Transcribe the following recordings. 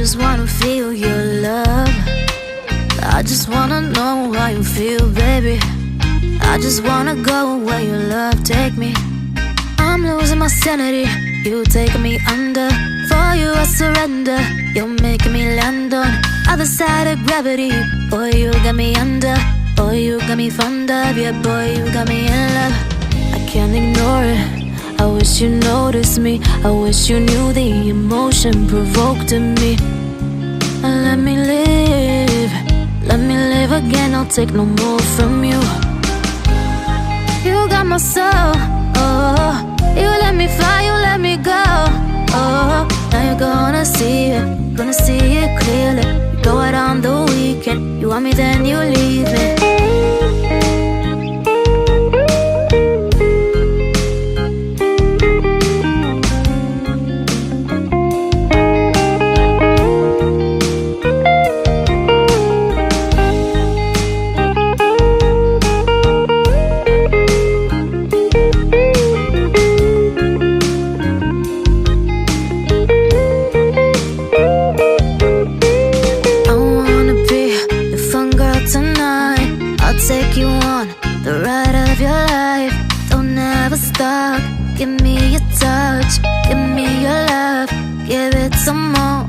just wanna feel your love. I just wanna know how you feel, baby. I just wanna go where your love take me. I'm losing my sanity, you taking me under. For you I surrender, you're making me land on other side of gravity. Boy, you got me under. Boy, you got me fond of. Yeah, boy, you got me in love. I can't ignore it. I wish you noticed me. I wish you knew the emotion provoked in me. Let me live. Let me live again. I'll take no more from you. You got my soul. Oh, you let me fly. You let me go. Oh, now you're gonna see it. Gonna see it clearly. You go out on the weekend. You want me, then you leave me. Take you on the ride of your life. Don't ever stop. Give me your touch, give me your love, give it some more.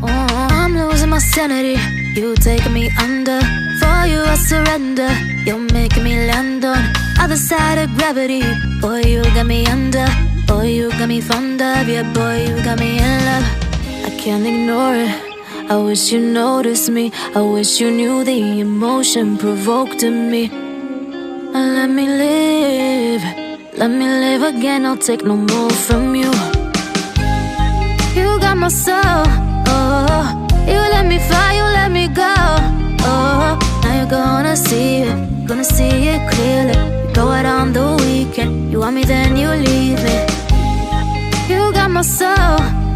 I'm losing my sanity, you taking me under. For you I surrender, you're making me land on other side of gravity. Boy, you got me under. Boy, you got me fond of. Yeah, boy, you got me in love. I can't ignore it. I wish you noticed me. I wish you knew the emotion provoked in me. Let me live. Let me live again. I'll take no more from you. You got my soul. Oh, you let me fly. You let me go. Oh, now you're gonna see it. Gonna see it clearly. You go out on the weekend. You want me, then you leave me. You got my soul.